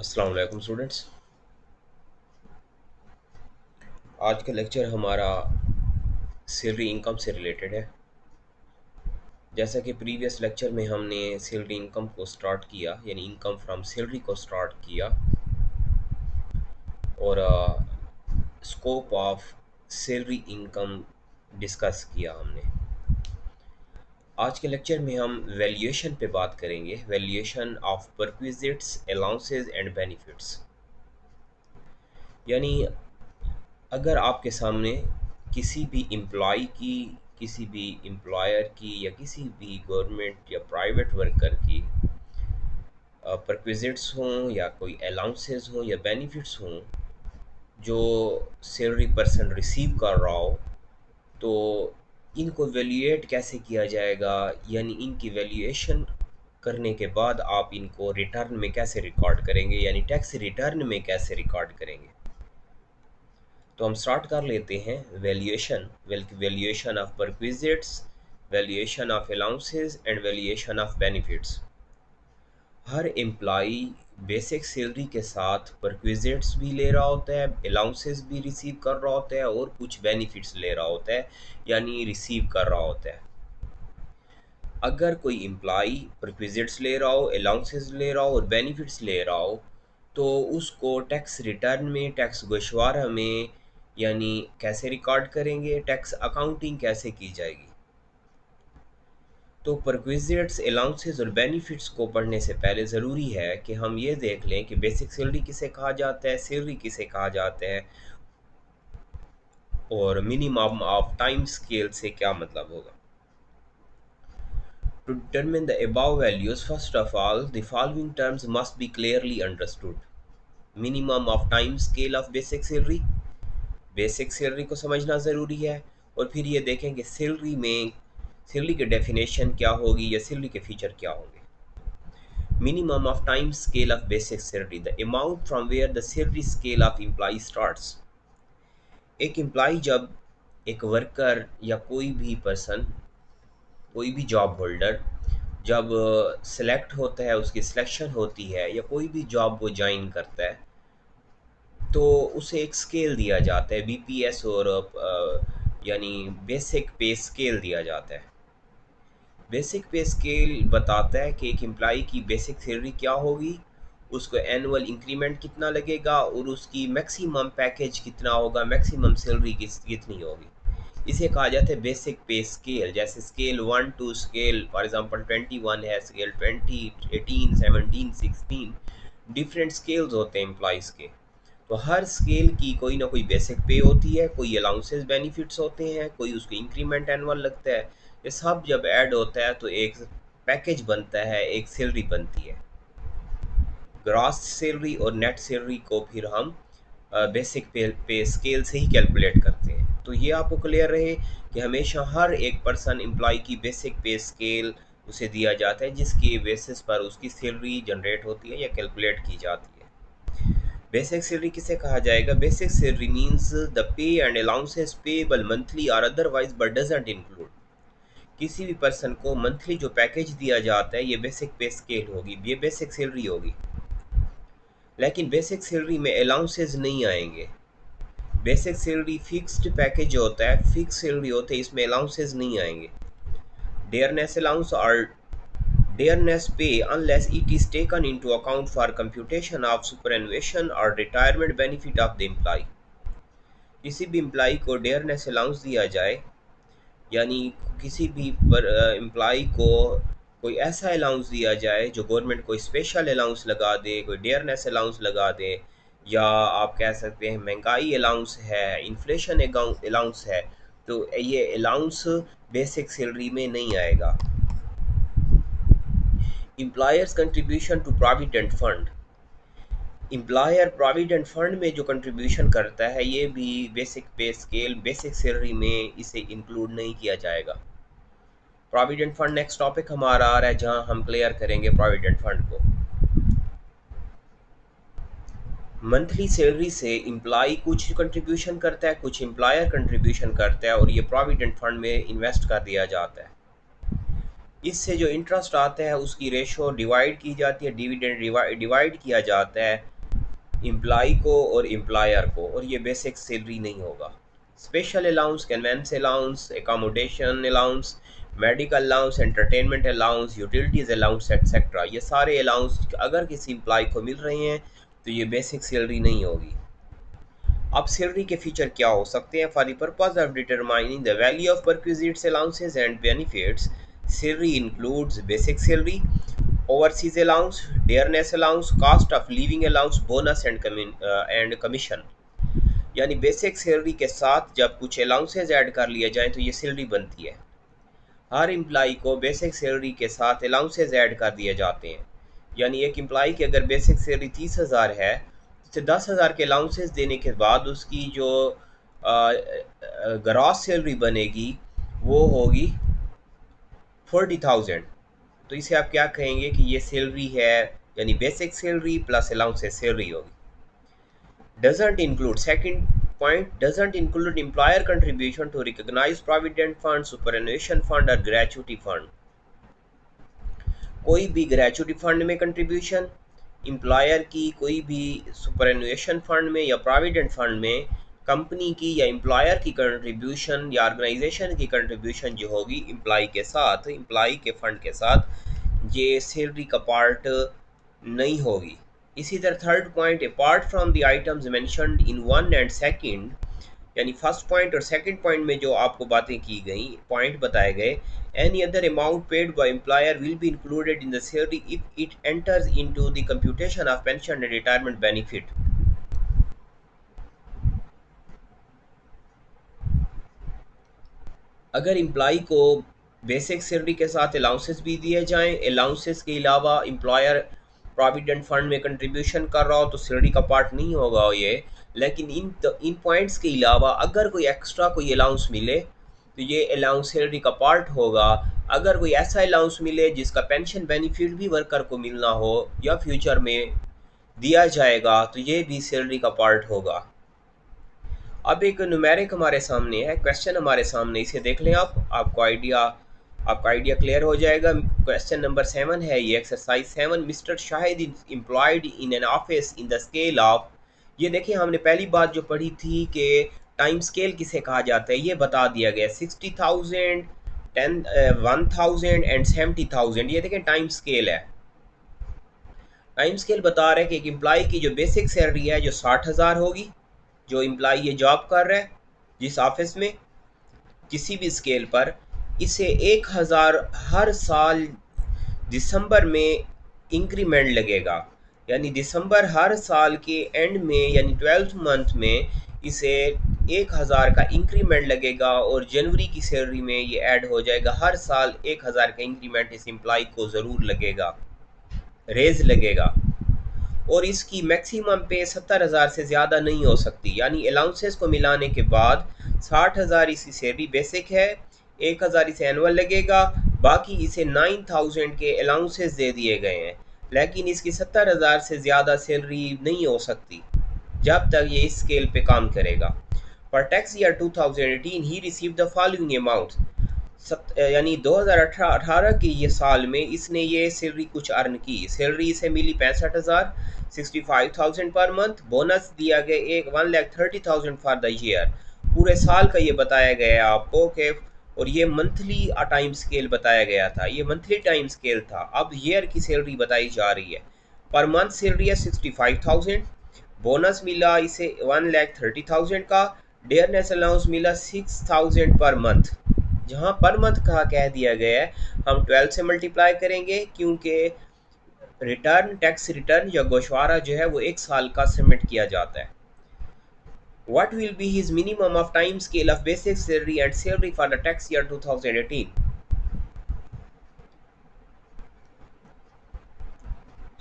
अस्सलाम वालेकुम स्टूडेंट्स। आज का लेक्चर हमारा सैलरी इनकम से रिलेटेड है। जैसा कि प्रीवियस लेक्चर में हमने सैलरी इनकम को स्टार्ट किया, यानी इनकम फ्रॉम सैलरी को स्टार्ट किया और scope of salary income discuss किया हमने। आज के लेक्चर में हम वैल्यूएशन पे बात करेंगे, valuation of perquisites, allowances and benefits. यानी अगर आपके सामने किसी भी एम्प्लॉय की, किसी भी एम्प्लॉयर की या किसी भी गवर्नमेंट या प्राइवेट वर्कर की परक्विजिट्स हों या कोई अलाउंसेस हों या बेनिफिट्स हों जो सैलरी पर्सन रिसीव कर रहा हो, तो इनको वैल्यूएट कैसे किया जाएगा, यानी इनकी वैल्यूएशन करने के बाद आप इनको रिटर्न में कैसे रिकॉर्ड करेंगे, यानी टैक्स रिटर्न में कैसे रिकॉर्ड करेंगे। तो हम स्टार्ट कर लेते हैं valuation. Valuation of perquisites, valuation of allowances and valuation of benefits. Her employee basic salary के साथ परक्विजिट्स भी ले रहा होता है, अलाउंसेस भी रिसीव कर रहा होता है और कुछ बेनिफिट्स ले रहा होता है, यानी रिसीव कर रहा होता है। अगर कोई एम्प्लॉई परक्विजिट्स ले रहा हो, अलाउंसेस ले रहा हो और बेनिफिट्स ले रहा हो, तो उसको टैक्स रिटर्न में, टैक्स गोशवारा में, यानी कैसे रिकॉर्ड करेंगे, टैक्स अकाउंटिंग कैसे की जाएगी। तो परक्विजिट्स, अलाउंसेस और बेनिफिट्स को पढ़ने से पहले ज़रूरी है कि हम ये देख लें कि बेसिक सैलरी किसे कहा जाता है, सैलरी किसे कहा जाता है और मिनिमम ऑफ टाइम स्केल से क्या मतलब होगा। To determine the above values, first of all, the following terms must be clearly understood. Minimum of time scale of basic salary, basic salary को समझना ज़रूरी है। और फिर ये देखें कि सैलरी में सैलरी की डेफिनेशन क्या होगी या सैलरी के फीचर क्या होंगे। Minimum of time scale of basic salary, the amount from where the salary scale of employ starts. एक एम्प्लॉय जब, एक वर्कर या कोई भी पर्सन, कोई भी जॉब होल्डर जब सेलेक्ट होता है, उसकी सिलेक्शन होती है या कोई भी जॉब वो ज्वाइन करता है, तो उसे एक स्केल दिया जाता है, बीपीएस, और यानी बेसिक पे स्केल दिया जाता है। बेसिक पे स्केल बताता है कि एक एम्प्लॉई की बेसिक सैलरी क्या होगी, उसको एनुअल इंक्रीमेंट कितना लगेगा और उसकी मैक्सिमम पैकेज कितना होगा, मैक्सिमम सैलरी कितनी होगी। इसे कहा जाता है बेसिक पे स्केल। जैसे scale 1 to scale for example 21 है, स्केल 20, 18, 17, 16, डिफरेंट स्केल्स होते हैं एम्प्लॉइज़ के। तो हर स्केल की कोई ना कोई बेसिक पे होती है, कोई अलाउंसेस बेनिफिट्स होते हैं, कोई उसको इंक्रीमेंट एनुअल लगता है। ये सब जब ऐड होता है तो एक पैकेज बनता है, एक सैलरी बनती है। ग्रॉस सैलरी और नेट सैलरी को फिर हम बेसिक पे स्केल से ही कैलकुलेट करते हैं। तो ये आपको क्लियर रहे कि हमेशा हर एक पर्सन एम्प्लॉय की बेसिक पे स्केल उसे दिया जाता है, जिसकी बेसिस पर उसकी सैलरी जनरेट होती है या कैलकुलेट की जाती है। बेसिक सैलरी किसे कहा जाएगा? Basic salary means the pay and allowances payable monthly और अदरवाइज बट डजंट इंक्लूड। किसी भी पर्सन को मंथली जो पैकेज दिया जाता है ये बेसिक पे स्केल होगी, ये बेसिक सैलरी होगी। लेकिन बेसिक सैलरी में अलाउंसेस नहीं आएंगे। बेसिक सैलरी फिक्स्ड पैकेज होता है, फिक्स सैलरी होते है, इसमें अलाउंसेस नहीं आएंगे। डेयरनेस अलाउंस और डेयरनेस पे unless it is taken into account for computation of superannuation or retirement benefit of the employee। किसी भी एम्प्लॉई को डेयरनेस अलाउंस दिया जाए, यानी किसी भी एम्प्लॉई को कोई ऐसा अलाउंस दिया जाए जो गवर्नमेंट कोई स्पेशल अलाउंस लगा दे, कोई डेयरनेस अलाउंस लगा दे, या आप कह सकते हैं महंगाई अलाउंस है, इन्फ्लेशन अलाउंस है, तो ये अलाउंस बेसिक सैलरी में नहीं आएगा। Employers contribution to provident fund, employer provident fund में जो कंट्रीब्यूशन करता है ये भी basic pay scale, basic salary में इसे इंक्लूड नहीं किया जाएगा। प्रोविडेंट फंड नेक्स्ट टॉपिक हमारा आ रहा है जहां हम क्लियर करेंगे प्रोविडेंट फंड को। मंथली सैलरी से एम्प्लॉय कुछ कंट्रीब्यूशन करता है, कुछ एम्प्लॉयर कंट्रीब्यूशन करता है और ये प्रोविडेंट फंड में इन्वेस्ट कर दिया जाता है। इससे जो इंटरेस्ट आता है उसकी रेशो डिवाइड की जाती है, डिविडेंड डिवाइड किया जाता है एम्प्लॉय को और एम्प्लॉयर को, और ये बेसिक सैलरी नहीं होगा। Special allowance, convince allowance, accommodation allowance, medical allowance, entertainment allowance, utilities allowance etcetera, ये सारे अलाउंस अगर किसी एम्प्लॉय को मिल रहे हैं तो ये बेसिक सैलरी नहीं होगी। अब सैलरी के फीचर क्या हो सकते हैं? For the purpose of determining the value of perquisites allowances and benefits, salary includes basic salary, overseas allowance, dearness allowance, cost of living allowance, bonus and commission. यानी basic salary के साथ जब कुछ अलाउंसेज ऐड कर लिया जाए तो ये सैलरी बनती है। हर एम्प्लाई को बेसिक सैलरी के साथ अलाउंसेज ऐड कर दिए जाते हैं। यानी एक एम्प्लाई की अगर बेसिक सैलरी 30,000 है, तो 10,000 के अलाउंसेज देने के बाद उसकी जो ग्रॉस सैलरी बनेगी वो होगी 40,000। तो इसे आप क्या कहेंगे कि ये सैलरी है, यानी basic salary plus allowances salary होगी। Doesn't include, second point, doesn't include employer contribution to recognized provident fund, superannuation fund or gratuity fund। कोई भी ग्रेचुटी फंड में कंट्रीब्यूशन, एम्प्लॉयर की कोई भी सुपरएनुएशन फंड में या प्रोविडेंट फंड में कंपनी की या एम्प्लॉयर की कंट्रीब्यूशन या ऑर्गेनाइजेशन की कंट्रीब्यूशन जो होगी एम्प्लॉय के साथ, एम्प्लॉय के फंड के साथ, ये सैलरी का पार्ट नहीं होगी। इसी तरह third point, apart from the items mentioned in one and second, यानी फर्स्ट पॉइंट और सेकंड पॉइंट में जो आपको बातें की गई, पॉइंट बताए गए, any other amount paid by employer will be included in the salary if it enters into the computation of pension and retirement benefit. अगर एम्प्लॉय को बेसिक सैलरी के साथ अलाउंसेस भी दिए जाएं, अलाउंसेस के अलावा एम्प्लॉयर प्रोविडेंट फंड में कंट्रीब्यूशन कर रहा हो तो सैलरी का पार्ट नहीं होगा ये। लेकिन इन पॉइंट्स के अलावा अगर कोई एक्स्ट्रा कोई अलाउंस मिले तो ये अलाउंस सैलरी का पार्ट होगा। अगर कोई ऐसा अलाउंस मिले जिसका पेंशन बेनिफिट भी वर्कर को मिलना हो या फ्यूचर में दिया जाएगा तो ये भी सैलरी का पार्ट होगा। अब एक न्यूमेरिक हमारे सामने है, क्वेश्चन हमारे सामने, इसे देख लें आप, आपका आइडिया क्लियर हो जाएगा। क्वेश्चन नंबर 7 है ये, exercise 7। Mister Shahid is employed in an office in the scale of, ये देखिए हमने पहली बात जो पढ़ी थी कि टाइम स्केल किसे कहा जाता है, ये बता दिया गया 60,000, 1,000 एंड 70,000। ये देखें टाइम स्केल है। टाइम स्केल बता रहे हैं कि एक एम्प्लॉय की जो बेसिक सैलरी है जो 60,000 होगी, जो एम्प्लॉय ये जॉब कर रहा है जिस ऑफिस में किसी भी स्केल पर, इसे 1,000 हर साल दिसंबर में इंक्रीमेंट लगेगा। यानी दिसंबर हर साल के एंड में यानी 12th मंथ में इसे 1,000 का इंक्रीमेंट लगेगा और जनवरी की सैलरी में ये ऐड हो जाएगा। हर साल 1,000 का इंक्रीमेंट इस एम्प्लॉय को ज़रूर लगेगा, रेज लगेगा। और इसकी मैक्सिमम पे 70,000 से ज़्यादा नहीं हो सकती। यानी अलाउंसेस को मिलाने के बाद 60,000 इसकी सैलरी बेसिक है, 1,000 इसे एनुअल लगेगा, बाकी इसे 9,000 के अलाउंसेस दे दिए गए हैं। लेकिन इसकी 70,000 से ज़्यादा सैलरी नहीं हो सकती जब तक ये इस स्केल पे काम करेगा। For tax year 2018 he receive the following amount, यानी 2018 के ये साल में इसने ये सैलरी कुछ अर्न की। सैलरी इसे मिली 65,000, 65,000 पर मंथ। बोनस दिया गया 1,30,000 फॉर द ईयर। पूरे साल का ये बताया गया है आपको कि, और ये मंथली टाइम स्केल बताया गया था, ये मंथली टाइम स्केल था। अब ईयर की सैलरी बताई जा रही है। पर मंथ सैलरी है 65,000, बोनस मिला इसे 1,30,000 का, डेयरनेस अलाउंस मिला 6,000 पर मंथ। जहाँ पर मंथ कहा कह दिया गया है, हम 12 से मल्टीप्लाई करेंगे क्योंकि रिटर्न, टैक्स रिटर्न या गोशवारा जो है वो 1 साल का सबमिट किया जाता है। What will be his minimum of time scale of basic salary and salary for the tax year 2018?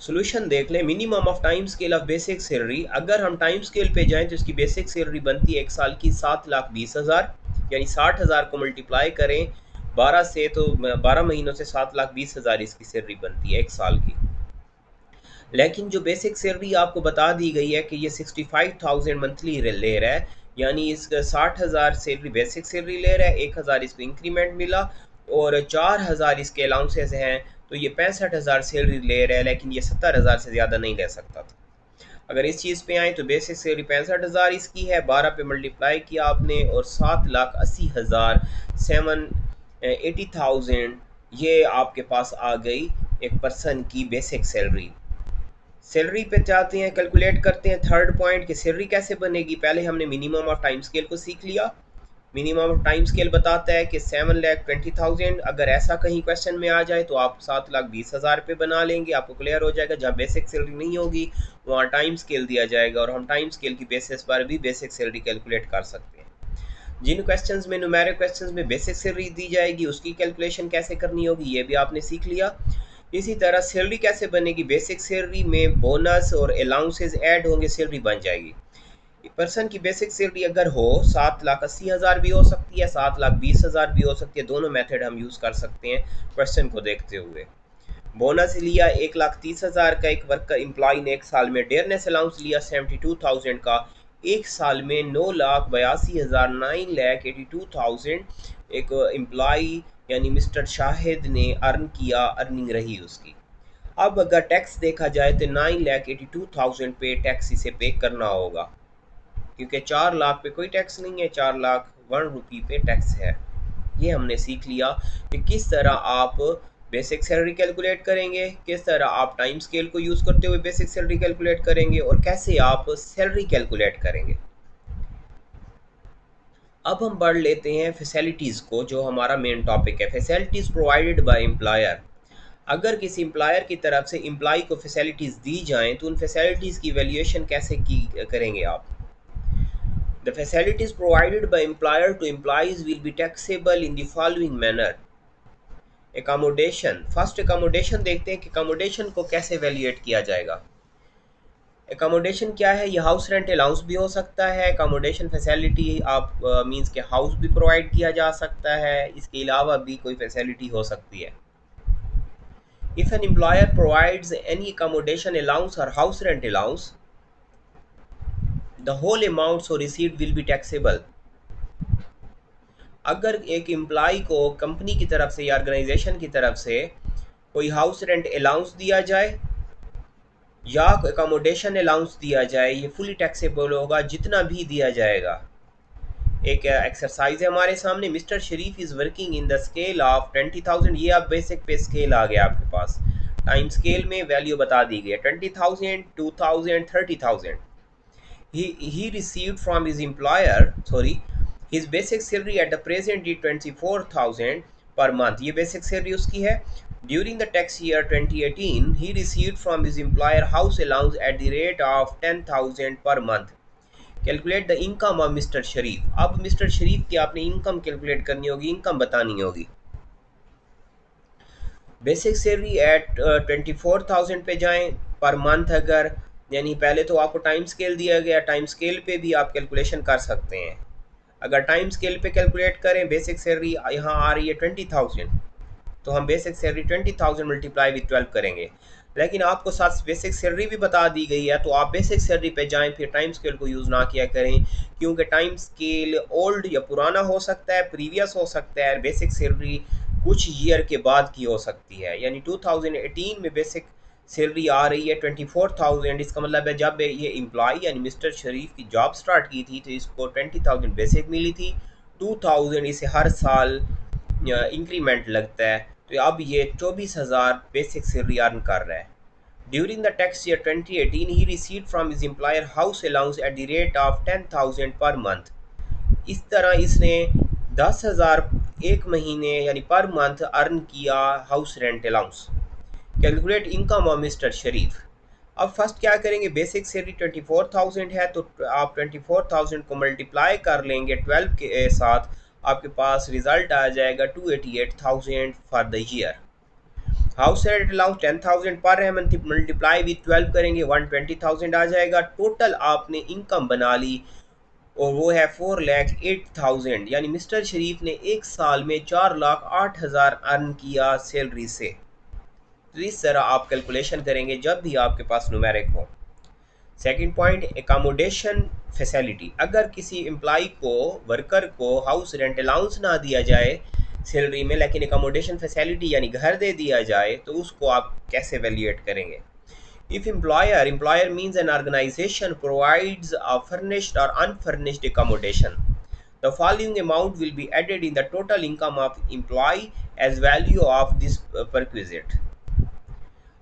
Solution देख लें। Minimum of time scale of basic salary, अगर हम टाइम स्केल पे जाएं तो इसकी बेसिक सैलरी बनती है 1 साल की 7,20,000, यानी 60,000 को मल्टीप्लाई करें 12 से तो 12 महीनों से 7,20,000 इसकी सैलरी बनती है 1 साल की। लेकिन जो बेसिक सैलरी आपको बता दी गई है कि ये 65,000 मंथली ले रहा है, यानी इसका 60,000 सैलरी बेसिक सैलरी ले रहा है, 1,000 इसको इंक्रीमेंट मिला और 4,000 इसके अलाउंसेस हैं, तो ये 65,000 सैलरी ले रहा है, लेकिन ये 70,000 से ज़्यादा नहीं ले सकता था। अगर इस चीज़ पे आए तो बेसिक सैलरी 65,000 इसकी है, 12 पे मल्टीप्लाई किया आपने और 7,80,000 780,000 ये आपके पास आ गई एक पर्सन की बेसिक सैलरी। सैलरी पे जाते हैं, कैलकुलेट करते हैं थर्ड पॉइंट कि सैलरी कैसे बनेगी। पहले हमने मिनिमम ऑफ टाइम स्केल को सीख लिया। मिनिमम ऑफ टाइम स्केल बताता है कि 7,20,000। अगर ऐसा कहीं क्वेश्चन में आ जाए तो आप 7,20,000 पे बना लेंगे, आपको क्लियर हो जाएगा। जहाँ बेसिक सैलरी नहीं होगी वहाँ टाइम स्केल दिया जाएगा और हम टाइम स्केल की बेसिस पर भी बेसिक सैलरी कैलकुलेट कर सकते हैं। जिन क्वेश्चंस में न्यूमेरिक क्वेश्चंस में बेसिक सैलरी दी जाएगी उसकी कैलकुलेशन कैसे करनी होगी ये भी आपने सीख लिया। इसी तरह सैलरी कैसे बनेगी, बेसिक सैलरी में बोनस और अलाउंसेस ऐड होंगे, सैलरी बन जाएगी। पर्सन की बेसिक सैलरी अगर हो 7,80,000 भी हो सकती है, 7,20,000 भी हो सकती है, दोनों मेथड हम यूज़ कर सकते हैं क्वेश्चन को देखते हुए। बोनस लिया 1,30,000 का एक वर्कर एम्प्लॉय ने एक साल में, डेयरनेस अलाउंस लिया 72,000 का एक साल में, 9,82,000 9,82,000 एक एम्प्लॉय यानी मिस्टर शाहिद ने अर्न किया, अर्निंग रही उसकी। अब अगर टैक्स देखा जाए तो 9,82,000 पे टैक्स इसे पे करना होगा क्योंकि 4 लाख पे कोई टैक्स नहीं है, 4,01 रुपये पे टैक्स है। ये हमने सीख लिया कि किस तरह आप बेसिक सैलरी कैलकुलेट करेंगे, किस तरह आप टाइम स्केल को यूज़ करते हुए बेसिक सैलरी कैलकुलेट करेंगे और कैसे आप सैलरी कैलकुलेट करेंगे। अब हम बढ़ लेते हैं फैसिलिटीज़ को, जो हमारा मेन टॉपिक है, फैसिलिटीज़ प्रोवाइडेड बाय एम्प्लॉयर। अगर किसी एम्प्लॉयर की तरफ से एम्प्लॉय को फैसिलिटीज़ दी जाएं तो उन फैसिलिटीज़ की वैल्यूएशन कैसे की करेंगे आप। The facilities provided by employer to employees will be taxable in the following manner. Accommodation, first accommodation देखते हैं कि accommodation को कैसे वैल्यूएट किया जाएगा। accommodation क्या है, ये हाउस रेंट अलाउंस भी हो सकता है। accommodation फैसिलिटी आप मींस के हाउस भी प्रोवाइड किया जा सकता है, इसके अलावा भी कोई फैसिलिटी हो सकती है। If an employer provides any accommodation allowance or house rent allowance, the whole amount so received will be taxable. अगर एक एम्प्लॉय को कंपनी की तरफ से या ऑर्गेनाइजेशन की तरफ से कोई हाउस रेंट अलाउंस दिया जाए या अकोमोडेशन अलाउंस दिया जाए, ये फुली टैक्सेबल होगा, जितना भी दिया जाएगा। एक एक्सरसाइज है हमारे सामने, mister Sharif is working in the scale of 20,000। ये आप बेसिक पे स्केल आ गया आपके पास, टाइम स्केल में वैल्यू बता दी गई है 20,000, 2,000, 30,000। he received from his employer, sorry, his basic salary at the present is 24,000 per month। ये basic salary उसकी है। During the tax year 2018 he received from his employer house allowance at the rate of 10,000 per month। Calculate the income of Mister Sharif. अब Mister शरीफ की आपने income calculate करनी होगी, income बतानी होगी। बेसिक सैलरी एट 24,000 पे जाएं पर मंथ। अगर यानी पहले तो आपको टाइम स्केल दिया गया, टाइम स्केल पे भी आप कैलकुलेशन कर सकते हैं। अगर टाइम स्केल पे कैलकुलेट करें, बेसिक सैलरी यहाँ आ रही है 20,000, तो हम बेसिक सैलरी 20,000 मल्टीप्लाई विद 12 करेंगे। लेकिन आपको साथ बेसिक सैलरी भी बता दी गई है, तो आप बेसिक सैलरी पे जाएं, फिर टाइम स्केल को यूज़ ना किया करें, क्योंकि टाइम स्केल ओल्ड या पुराना हो सकता है, प्रीवियस हो सकता है। बेसिक सैलरी कुछ ईयर के बाद की हो सकती है। यानी 2018 में बेसिक सैलरी आ रही है 24,000, इसका मतलब है जब ये एम्प्लॉय यानी मिस्टर शरीफ की जॉब स्टार्ट की थी तो इसको 20,000 बेसिक मिली थी, 2,000 इसे हर साल इंक्रीमेंट लगता है, तो अब ये 24,000 बेसिक सैलरी अर्न कर रहा है। During the tax year 2018 he received from his employer house allowance at the rate of 10,000 per month. इस तरह इसने 10,000 एक महीने यानी पर मंथ अर्न किया house rent allowance. Calculate income of Mister Sharif. अब फर्स्ट क्या करेंगे, बेसिक सैलरी 24,000 है तो आप 24,000 को मल्टीप्लाई कर लेंगे 12 के साथ, आपके पास रिजल्ट आ जाएगा 288,000 for the year. House rent allowance 10,000 पर है, मल्टीप्लाई विद 12 करेंगे 120,000 आ जाएगा। टोटल आपने इनकम बना ली और वो है 4,08,000। यानी मिस्टर शरीफ ने एक साल में 4,08,000 अर्न किया सैलरी से। तो इस तरह आप कैलकुलेशन करेंगे जब भी आपके पास न्यूमेरिक हो। Second point, accommodation facility. अगर किसी एम्प्लॉय को, वर्कर को हाउस रेंट अलाउंस ना दिया जाए सैलरी में, लेकिन एकोमोडेशन फैसिलिटी यानी घर दे दिया जाए, तो उसको आप कैसे वैल्यूएट करेंगे। If employer means an organization provides a furnished or unfurnished accommodation, the following amount will be added in the total income of employee as value of this perquisite.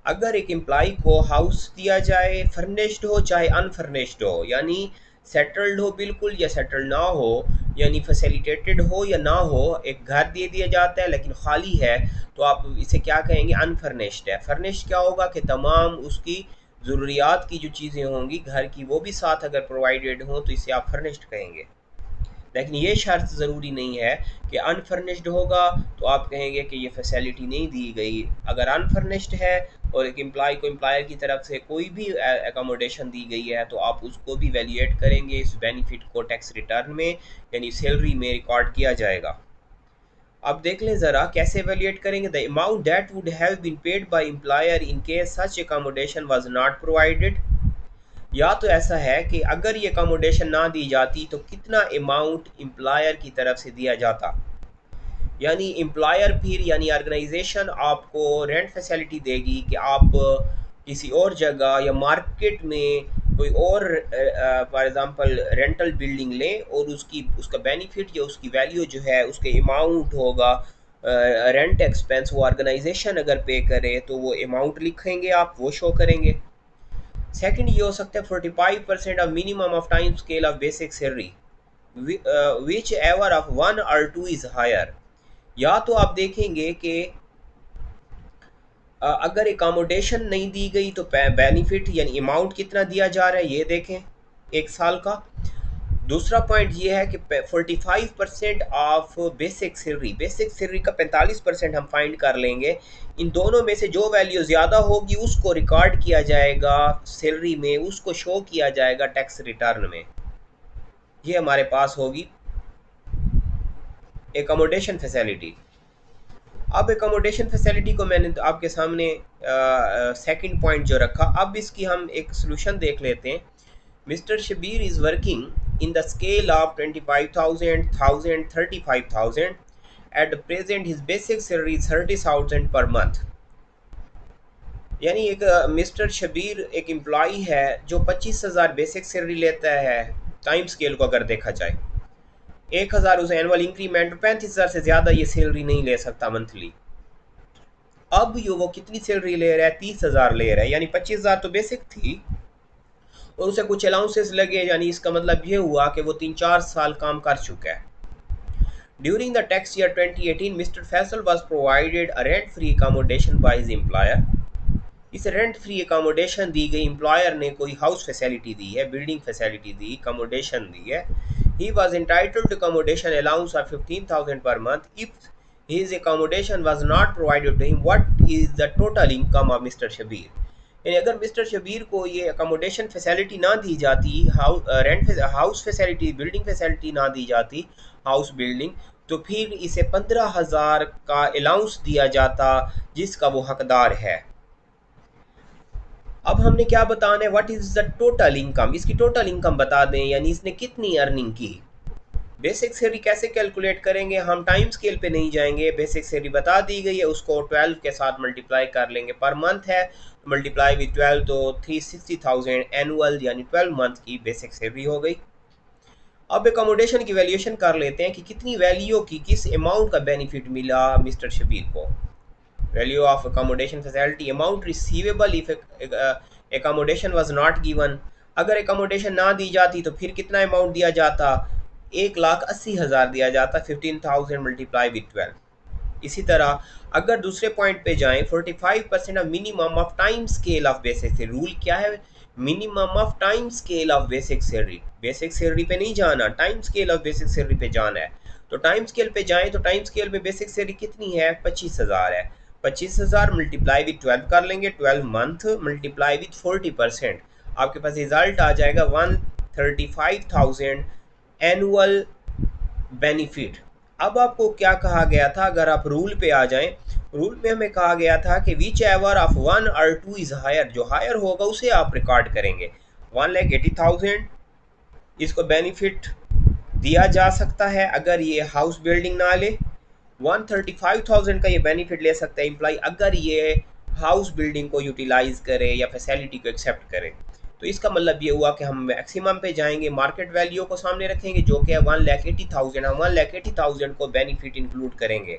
अगर एक एम्प्लॉय को हाउस दिया जाए, furnished हो चाहे unfurnished हो, यानी settled हो बिल्कुल या सेटल्ड ना हो, यानी फैसिलिटेटेड हो या ना हो, एक घर दे दिया जाता है लेकिन खाली है, तो आप इसे क्या कहेंगे? अनफर्निश्ड है। फर्निश्ड क्या होगा कि तमाम उसकी ज़रूरियात की जो चीज़ें होंगी घर की वो भी साथ अगर प्रोवाइडेड हों तो इसे आप फर्निश्ड कहेंगे। लेकिन ये शर्त ज़रूरी नहीं है कि अनफर्निश्ड होगा तो आप कहेंगे कि ये फैसिलिटी नहीं दी गई। अगर अनफर्निश्ड है और एक एम्प्लॉय को एम्प्लॉयर की तरफ से कोई भी एकोमोडेशन दी गई है तो आप उसको भी वैल्यूएट करेंगे इस बेनिफिट को टैक्स रिटर्न में, यानी सैलरी में रिकॉर्ड किया जाएगा। अब देख लें ज़रा कैसे वैल्यूएट करेंगे। The amount that would have been paid by employer in case such accommodation was not provided, या तो ऐसा है कि अगर ये अकोमोडेशन ना दी जाती तो कितना अमाउंट एम्प्लॉयर की तरफ से दिया जाता, यानी एम्प्लॉयर फिर यानी ऑर्गेनाइजेशन आपको रेंट फैसिलिटी देगी कि आप किसी और जगह या मार्केट में कोई और फॉर एग्ज़ाम्पल रेंटल बिल्डिंग लें और उसका बेनिफिट या उसकी वैल्यू जो है उसके अमाउंट होगा रेंट एक्सपेंस, वो ऑर्गेनाइजेशन अगर पे करे तो वो अमाउंट लिखेंगे आप, वो शो करेंगे। सेकंड ये हो सकता है 45% of minimum of time scale of basic salary which ever of one और टू इज़ हायर, या तो आप देखेंगे कि अगर एकोमोडेशन नहीं दी गई तो बेनिफिट यानी अमाउंट कितना दिया जा रहा है ये देखें एक साल का। दूसरा पॉइंट ये है कि 45% ऑफ बेसिक सैलरी का 45% हम फाइंड कर लेंगे। इन दोनों में से जो वैल्यू ज़्यादा होगी उसको रिकॉर्ड किया जाएगा सैलरी में, उसको शो किया जाएगा टैक्स रिटर्न में। ये हमारे पास होगी एकोमोडेशन फैसिलिटी। अब एकोमोडेशन फैसिलिटी को मैंने तो आपके सामने सेकंड पॉइंट जो रखा, अब इसकी हम एक सोल्यूशन देख लेते हैं। Mister Shabir is working in the scale of 25,000, 1,000, 35,000। At the present his basic salary 30,000 per month. यानी एक मिस्टर शबीर एक एम्प्लॉई है जो 25,000 बेसिक सैलरी लेता है टाइम स्केल को अगर देखा जाए, 1,000 उसे एनुअल इंक्रीमेंट, 35,000 से ज़्यादा ये सैलरी नहीं ले सकता मंथली। अब ये वो कितनी सैलरी ले रहा है? 30,000 ले रहा है, यानी 25,000 तो बेसिक थी और उसे कुछ अलाउंसेस लगे, यानी इसका मतलब ये हुआ कि वो 3-4 साल काम कर चुका है। During the tax year 2018 mister Faisal was provided a rent free accommodation by his employer. इस रेंट फ्री अकोमोडेशन दी गई, एम्प्लॉयर ने कोई हाउस फैसिलिटी दी है, बिल्डिंग फैसिलिटी दी, अकोमोडेशन दी है। He was entitled to accommodation allowance of 15,000 per month. If his accommodation was not provided to him, what is the total income of Mr. Shabir? यानी अगर मिस्टर शबीर को ये अकोमोडेशन फैसिलिटी ना दी जाती, हाउस फैसिलिटी, बिल्डिंग फैसिलिटी ना दी जाती, house building, तो फिर इसे 15,000 का अलाउंस दिया जाता जिसका वो हकदार है। अब हमने क्या बताना है? What is the total income, इसकी टोटल इनकम बता दें, यानी इसने कितनी अर्निंग की। बेसिक सैलरी कैसे कैलकुलेट करेंगे? हम टाइम स्केल पे नहीं जाएंगे, बेसिक सैलरी बता दी गई है, उसको 12 के साथ मल्टीप्लाई कर लेंगे। पर मंथ है, मल्टीप्लाई विद 12 तो 360,000 एनुअल यानी 12 मंथ की बेसिक सैलरी हो गई। अब एकोमोडेशन की वैल्यूएशन कर लेते हैं कि कितनी वैल्यू की, किस अमाउंट का बेनिफिट मिला मिस्टर शबीर को। Value of accommodation facility, amount receivable if accommodation was not given. अगर एकोमोडेशन ना दी जाती तो फिर कितना अमाउंट दिया जाता? 1,80,000 दिया जाता, 15,000 मल्टीप्लाई विद 12। इसी तरह अगर दूसरे पॉइंट पे जाएं, 45% of minimum of time scale of basic salary. Rule क्या है? Minimum of time scale of basic salary. Basic salary पे नहीं जाना, time scale of basic salary पे जाना है। तो टाइम स्केल पे जाएं तो टाइम स्केल में बेसिक सैलरी कितनी है? 25,000 है। 25,000 मल्टीप्लाई विद 12 कर लेंगे, 12 मंथ मल्टीप्लाई विद 40%, आपके पास रिजल्ट आ जाएगा 135,000 एनुअल बेनिफिट। अब आपको क्या कहा गया था? अगर आप रूल पे आ जाएं, रूल में हमें कहा गया था कि विच एवर ऑफ 1 और 2 इज़ हायर, जो हायर होगा उसे आप रिकॉर्ड करेंगे। 1,80,000 इसको बेनिफिट दिया जा सकता है अगर ये हाउस बिल्डिंग ना ले। 135,000 का ये बेनिफिट ले सकता है एम्प्लॉय अगर ये हाउस बिल्डिंग को यूटिलाइज करे या फैसिलिटी को एक्सेप्ट करे। तो इसका मतलब ये हुआ कि हम मैक्सिमम पे जाएंगे, मार्केट वैल्यू को सामने रखेंगे जो कि है 1,80,000, हम 1,80,000 को बेनिफिट इंक्लूड करेंगे।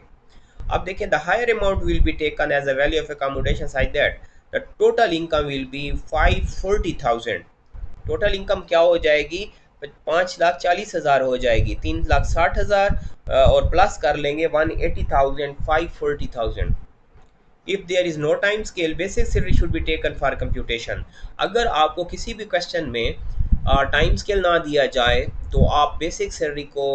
अब देखें, the higher amount will be taken as a value of accommodation such that the total income will be 540,000। Total income क्या हो जाएगी? 5,40,000 हो जाएगी, 3,60,000 और प्लस कर लेंगे 180,000, 540,000। If there is no time scale, basic salary should be taken for computation. अगर आपको किसी भी क्वेश्चन में टाइम स्केल ना दिया जाए तो आप बेसिक सैलरी को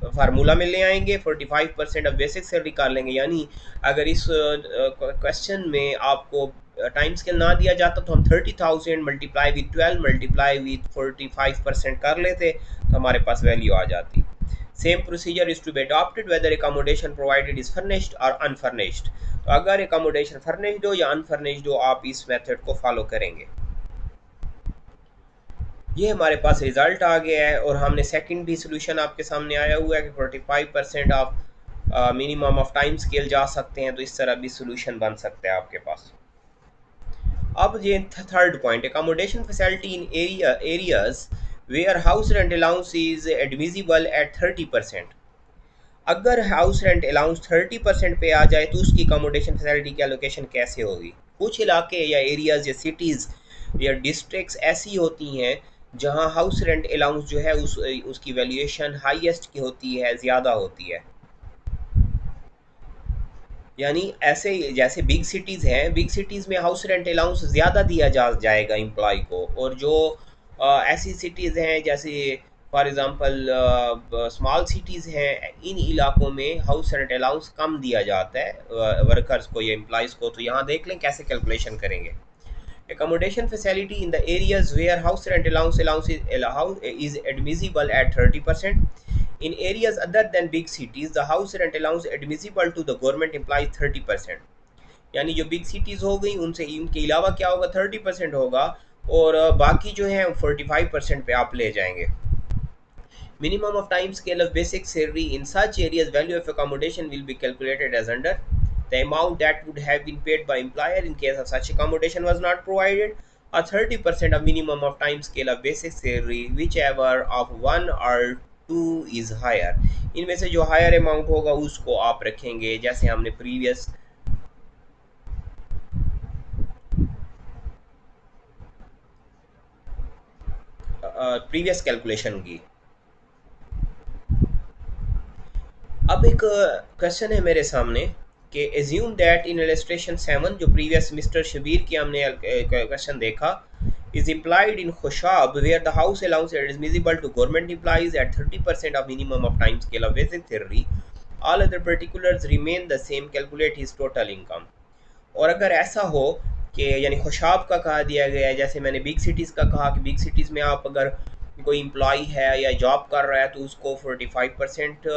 फार्मूला में ले आएंगे, 45% ऑफ बेसिक सैलरी कर लेंगे। यानी अगर इस क्वेश्चन में आपको टाइम स्केल ना दिया जाता तो हम 30,000 मल्टीप्लाई विथ 12 मल्टीप्लाई विथ 45% कर लेते, तो हमारे पास वैल्यू आ जाती। Same procedure is to be adopted whether accommodation provided is furnished और अनफर्निश्ड। तो अगर एकोमोडेशन फर्निश्ड हो या अनफर्निश्ड हो, आप इस मेथड को फॉलो करेंगे। ये हमारे पास रिजल्ट आ गया है और हमने सेकंड भी सोल्यूशन आपके सामने आया हुआ है कि 45% of minimum of time scale जा सकते हैं, तो इस तरह भी सोल्यूशन बन सकता है आपके पास। अब ये third point, accommodation facility in areas where house rent allowance is admissible at 30%। अगर हाउस रेंट अलाउंस 30% पे आ जाए तो उसकी अकोमोडेशन फैसिलिटी की एलोकेशन कैसे होगी? कुछ इलाके या एरियाज या सिटीज़ या डिस्ट्रिक्ट्स ऐसी होती हैं जहां हाउस रेंट अलाउंस जो है उसकी वैल्यूएशन हाईएस्ट की होती है, ज़्यादा होती है। यानी ऐसे जैसे बिग सिटीज़ हैं, बिग सिटीज़ में हाउस रेंट अलाउंस ज़्यादा दिया जाएगा एम्प्लॉय को, और जो ऐसी सिटीज़ हैं जैसे फॉर एग्ज़ाम्पल स्मॉल सिटीज़ हैं, इन इलाकों में हाउस रेंट अलाउंस कम दिया जाता है वर्कर्स को या एम्प्लॉयज़ को। तो यहाँ देख लें कैसे कैलकुलेशन करेंगे। Accommodation facility in the areas where house rent allowance is admissible at 30%. In areas other than big cities, the house rent allowance admissible to the government implies 30%। यानी जो बिग सिटीज़ हो गई उनसे इनके अलावा क्या होगा, 30% होगा, और बाकी जो है 45% पे आप ले जाएंगे। Minimum of time scale of basic salary in such areas, value of accommodation will be calculated as under the amount that would have been paid by employer in case of such accommodation was not provided, or 30% of minimum of time scale of basic salary, whichever of one or two is higher। इनमें से जो higher amount होगा उसको आप रखेंगे, जैसे हमने previous calculation की। अब एक क्वेश्चन है मेरे सामने कि एज्यूम दैट इन इलस्ट्रेशन 7, जो प्रीवियस मिस्टर शबीर की हमने क्वेश्चन देखा, is implied in Khoshab where the house allowance is visible to government employees at 30% of minimum of time scale of basic salary, all other particulars remain the same, calculate his total income। और अगर ऐसा हो कि यानी खुशाब का कहा दिया गया है, जैसे मैंने बिग सिटीज़ का कहा कि बिग सिटीज़ में आप अगर कोई एम्प्लॉई है या जॉब कर रहा है तो उसको 45%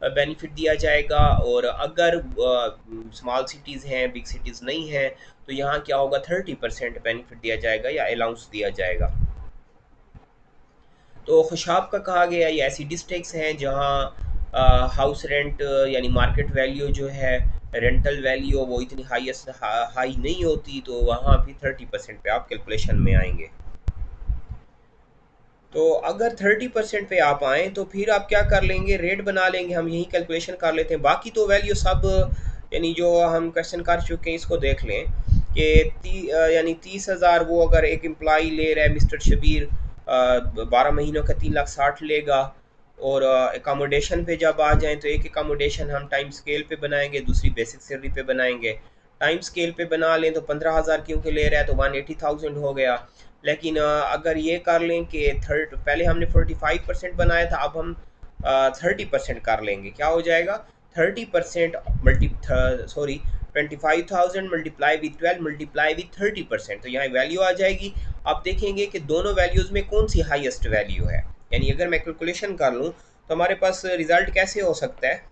बेनिफिट दिया जाएगा, और अगर स्मॉल सिटीज़ हैं, बिग सिटीज़ नहीं हैं, तो यहाँ क्या होगा, 30% बेनिफिट दिया जाएगा या अलाउंस दिया जाएगा। तो खुशाब का कहा गया ये ऐसी डिस्ट्रिक्ट्स हैं जहाँ हाउस रेंट यानी मार्केट वैल्यू जो है, रेंटल वैल्यू वो इतनी हाई नहीं होती, तो वहाँ भी 30% पे आप कैलकुलेशन में आएंगे। तो अगर 30% पे आप आएँ तो फिर आप क्या कर लेंगे, रेट बना लेंगे, हम यही कैलकुलेशन कर लेते हैं। बाकी तो वैल्यू सब यानी जो हम क्वेश्चन कर चुके हैं इसको देख लें कि यानी 30,000 वो अगर एक एम्प्लॉई ले रहा है मिस्टर शबीर, 12 महीनों का 3,60,000 लेगा, और एकामोडेशन पे जब आ जाएँ तो एक एकामोडेशन हम टाइम स्केल पे बनाएंगे, दूसरी बेसिक सैलरी पे बनाएंगे। टाइम स्केल पे बना लें तो 15,000 क्योंकि ले रहा है तो 180,000 हो गया। लेकिन अगर ये कर लें कि पहले हमने 45% बनाया था, अब हम 30% कर लेंगे, क्या हो जाएगा, 30% multi sorry 25,000 multiply with 12 multiply with 30%, तो यहाँ वैल्यू आ जाएगी। आप देखेंगे कि दोनों वैल्यूज़ में कौन सी हाईएस्ट वैल्यू है। यानी अगर मैं कैलकुलेशन कर लूँ तो हमारे पास रिज़ल्ट कैसे हो सकता है।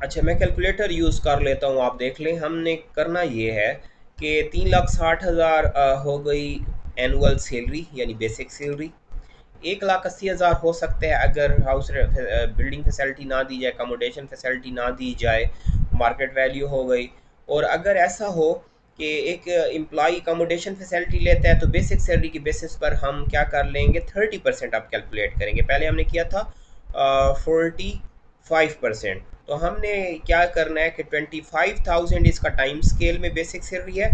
अच्छा, मैं कैलकुलेटर यूज़ कर लेता हूँ, आप देख लें। हमने करना ये है कि 3,60,000 हो गई एनुअल सैलरी यानी बेसिक सैलरी, 1,80,000 हो सकता है अगर हाउस बिल्डिंग फैसिलिटी ना दी जाए, अकोमोडेशन फैसिलिटी ना दी जाए, मार्केट वैल्यू हो गई। और अगर ऐसा हो कि एक एम्प्लॉय अकोमोडेशन फैसिलिटी लेता है तो बेसिक सैलरी की बेसिस पर हम क्या कर लेंगे, 30% आप कैलकुलेट करेंगे। पहले हमने किया था 45%। तो हमने क्या करना है कि 25,000 इसका टाइम स्केल में बेसिक सैलरी है,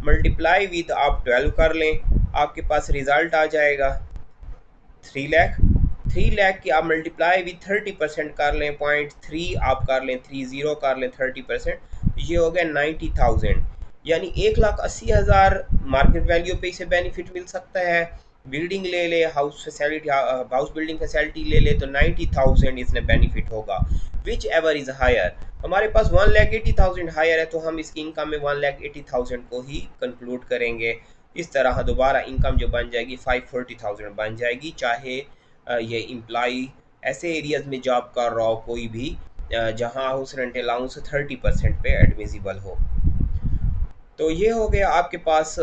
मल्टीप्लाई विद आप 12 कर लें, आपके पास रिजल्ट आ जाएगा 3 लाख। 3 लाख की आप मल्टीप्लाई विद 30% कर लें, 0.3 आप कर लें, 30 कर लें 30%, तो ये हो गया 90,000। यानी 1,80,000 मार्केट वैल्यू पे इसे बेनिफिट मिल सकता है। बिल्डिंग ले ले, house facility, house building facility ले ले तो 90,000 इसने बेनिफिट होगा। विच एवर इज़ हायर, हमारे पास 1,80,000 हायर है तो हम इसकी इनकम में 1,80,000 को ही कंक्लूड करेंगे। इस तरह दोबारा इनकम जो बन जाएगी 540,000 बन जाएगी, चाहे ये इम्प्लाई ऐसे एरियाज़ में जॉब कर रहा हो कोई भी जहां हाउस रेंट अलाउंस 30% पे एडमिजिबल हो। तो ये हो गया आपके पास,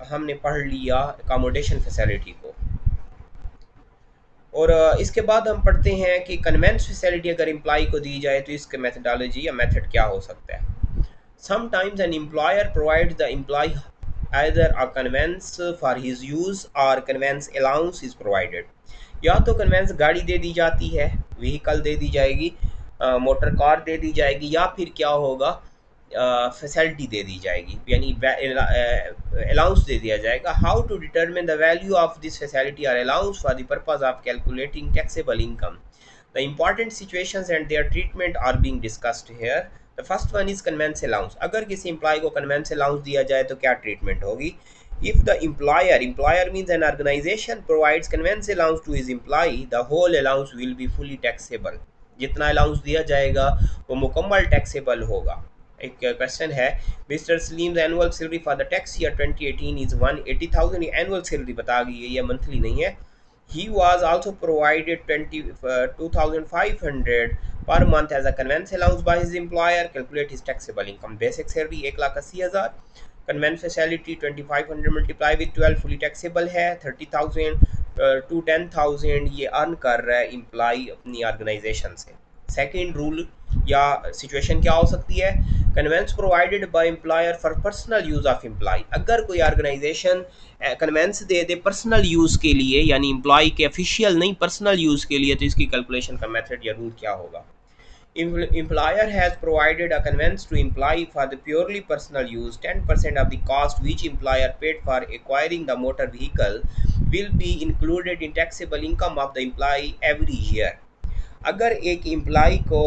हमने पढ़ लिया अकोमोडेशन फैसिलिटी को। और इसके बाद हम पढ़ते हैं कि कन्वेंस फैसिलिटी अगर एम्प्लॉय को दी जाए तो इसके मेथडोलॉजी या मेथड क्या हो सकता है। Sometimes an employer provides the employee either a conveyance for his use or conveyance allowance is provided। या तो कन्वेंस गाड़ी दे दी जाती है, व्हीकल दे दी जाएगी, मोटर कार दे दी जाएगी, या फिर क्या होगा, फैसिलिटी दे दी जाएगी, यानी अलाउंस दे दिया जाएगा। How to determine the value of this facility और allowance for the purpose of calculating taxable income. The important situations and their treatment are being discussed here. The first one is conveyance allowance। अगर किसी employ को conveyance allowance दिया जाए तो क्या treatment होगी। If the employer means an organization provides conveyance allowance to his employee, the whole allowance will be fully taxable। जितना allowance दिया जाएगा वो मुकम्मल टैक्सेबल होगा। एक क्वेश्चन है, mister Salim annual salary for the tax year 2018 is 180,000। Annual salary बता गई है, ये मंथली नहीं है। He was also provided 2,500 per month as a conveyance allowance by his employer। Calculate his taxable income। Basic salary 1,80,000, conveyance facility 2,500 multiply with 12 fully taxable है 30,000 to 10,000 ये earn कर रहा है एम्प्लॉय अपनी ऑर्गेनाइजेशन से। सेकेंड रूल या situation क्या हो सकती है, conveyance provided by employer for personal use of employ. अगर कोई ऑर्गेनाइजेशन कन्वेंस दे दे पर्सनल यूज़ के लिए, यानी एम्प्लॉय के ऑफिशियल नहीं, पर्सनल यूज़ के लिए, तो इसकी कैलकुलेशन का मेथड या रूल क्या होगा। Employer has provided a conveyance to employee for the purely personal use। 10% of the cost which employer paid for acquiring the motor vehicle will be included in taxable income of the employee every year। अगर एक employ को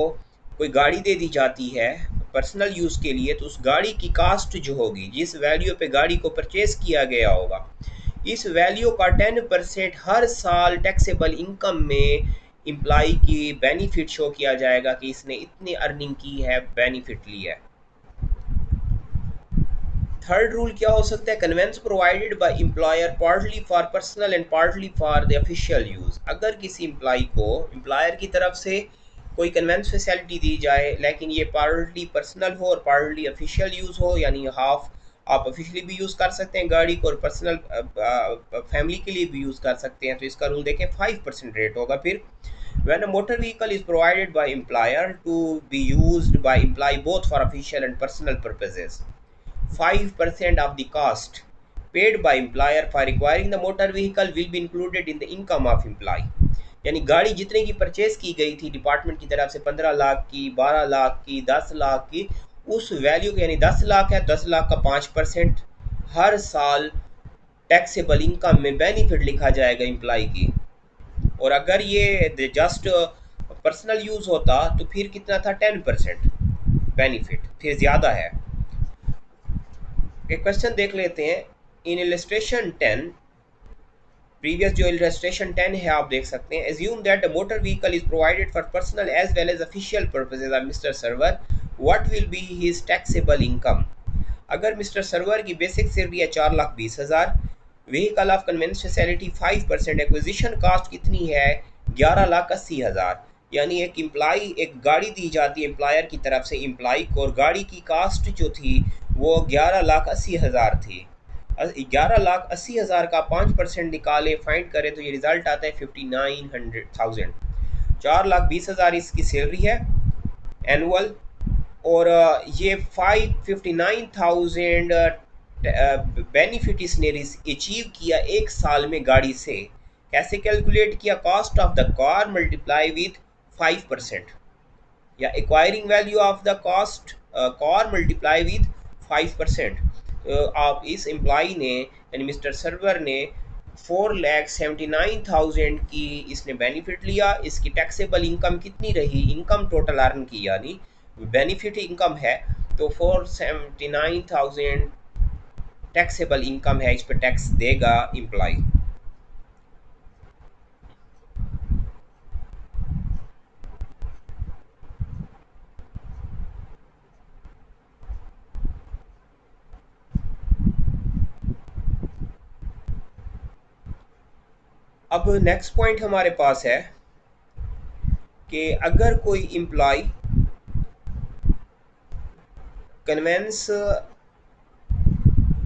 कोई गाड़ी दे दी जाती है personal use के लिए, तो उस गाड़ी की कास्ट जो होगी, जिस वैल्यू पे गाड़ी को परचेज किया गया होगा, इस वैल्यू का 10% हर साल टैक्सेबल इनकम में एम्प्लॉय की बेनिफिट शो किया जाएगा कि इसने इतनी अर्निंग की है, बेनिफिट लिया है। थर्ड रूल क्या हो सकता है, conveyance provided by employer partly for personal and partly for the official use. अगर किसी एम्प्लॉय को एम्प्लॉयर की तरफ से कोई कन्वेंस फैसिलिटी दी जाए, लेकिन ये पार्टली पर्सनल हो और पार्टली ऑफिशियल यूज़ हो, यानी हाफ आप ऑफिशियली भी यूज़ कर सकते हैं गाड़ी को और पर्सनल फैमिली के लिए भी यूज़ कर सकते हैं, तो इसका रूल देखें 5% रेट होगा। फिर when a motor vehicle is provided by employer to be used by employee both for official and personal purposes, 5% of the cost paid by employer for acquiring the motor vehicle will be included in the income of employee। यानी गाड़ी जितने की purchase की गई थी department की तरफ से, 15 लाख की, 12 लाख की, 10 लाख की, उस वैल्यू के, यानी 10 लाख है, 10 लाख का 5% हर साल टैक्सेबल इनकम में बेनिफिट लिखा जाएगा एम्प्लॉय की। और अगर ये जस्ट पर्सनल यूज़ होता तो फिर कितना था, 10% बेनिफिट, फिर ज़्यादा है। एक क्वेश्चन देख लेते हैं। इन इलस्ट्रेशन 10, प्रीवियस जो इलस्ट्रेशन 10 है आप देख सकते हैं, assume that a motor vehicle is provided for personal as well as official purposes of mister Sarwar, what will be his taxable income. अगर मिस्टर सर्वर की बेसिक सैलरी है 4,20,000, vehicle of conveyance facility 5%, acquisition cost कितनी है 11,80,000, यानी एक employ, एक गाड़ी दी जाती है एम्प्लॉयर की तरफ से एम्प्लॉय को, और गाड़ी की कास्ट जो थी वो 11,80,000 थी। 11,80,000 का 5% निकालें, फाइंड करें तो ये रिजल्ट आता है 59,000। 4,20,000 इसकी सैलरी है एनुअल, और ये 559,000 बेनिफिट इसने अचीव किया एक साल में गाड़ी से। कैसे कैलकुलेट किया? Cost of the car multiply with 5%, या acquiring value of the cost car multiply with 5%। आप इस एम्प्लॉई ने यानी मिस्टर सर्वर ने 4,79,000 की इसने बेनिफिट लिया। इसकी टैक्सेबल इनकम कितनी रही? इनकम टोटल अर्न की, यानी बेनिफिट इनकम है तो 479,000 टैक्सेबल इनकम है, इस पर टैक्स देगा एम्प्लॉय। अब नेक्स्ट पॉइंट हमारे पास है कि अगर कोई एम्प्लॉय कन्वेंस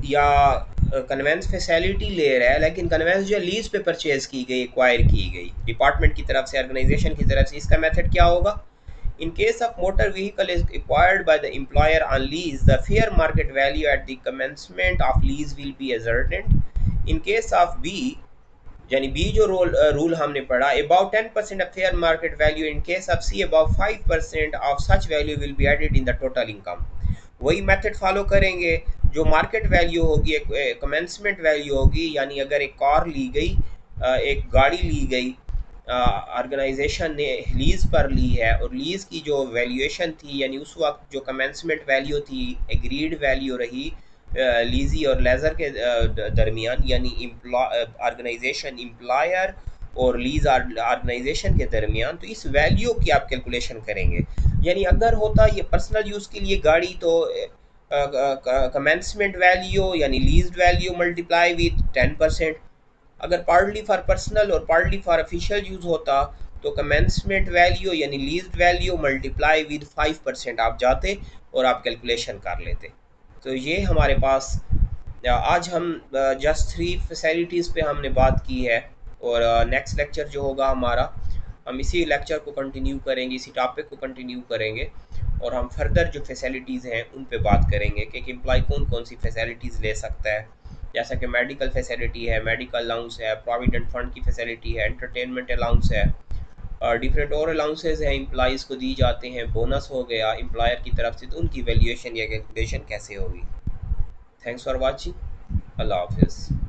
या कन्वेंस फैसिलिटी ले रहा है, लेकिन कन्वेंस जो लीज पे परचेज की गई, एक्वायर की गई डिपार्टमेंट की तरफ से, ऑर्गेनाइजेशन की तरफ से, इसका मेथड क्या होगा? In case of motor vehicle is acquired by the employer on lease, the fair market value at the commencement of lease will be asserted. In case of B, यानी बी जो rule हमने पढ़ा, about 10% of fair market value, in case of C about 5% of such value will be added in the total income. वही method follow करेंगे। जो market value होगी, एक commencement value होगी, यानी अगर एक कार ली गई, एक गाड़ी ली गई, ऑर्गेनाइजेशन ने लीज़ पर ली है, और लीज़ की जो वैल्यूएशन थी, यानी उस वक्त जो कमेंसमेंट वैल्यू थी, एग्रीड वैल्यू रही लीजी और लेज़र के दरमियान, यानी ऑर्गेनाइजेशन एम्प्लॉयर और लीज ऑर्गेनाइजेशन के दरमियान, तो इस वैल्यू की आप कैलकुलेशन करेंगे। यानी अगर होता ये पर्सनल यूज़ के लिए गाड़ी, तो कमेंसमेंट वैल्यू यानी लीज वैल्यू मल्टीप्लाई विथ 10%। अगर पार्टली फॉर पर्सनल और पार्टली फॉर ऑफिशियल यूज़ होता, तो कमेंसमेंट वैल्यू यानी लीज वैल्यू मल्टीप्लाई विद 5% आप जाते और आप कैलकुलेशन कर लेते। तो ये हमारे पास आज हम जस्ट थ्री फैसिलिटीज़ पे हमने बात की है। और नेक्स्ट लेक्चर जो होगा हमारा, हम इसी लेक्चर को कंटिन्यू करेंगे, इसी टॉपिक को कंटिन्यू करेंगे, और हम फर्दर जो फैसिलिटीज़ हैं उन पे बात करेंगे कि एक एम्प्लॉय कौन कौन सी फैसिलिटीज़ ले सकता है। जैसा कि मेडिकल फैसिलिटी है, मेडिकल अलाउंस है, प्रोविडेंट फंड की फैसिलिटी है, एंटरटेनमेंट अलाउंस है, और डिफरेंट और अलाउंसेज हैं एम्प्लॉयज़ को दी जाते हैं, बोनस हो गया एम्प्लॉयर की तरफ से, तो उनकी वैल्यूएशन या कैलकुलेशन कैसे होगी। Thanks for watching. अल्लाह हाफिज़।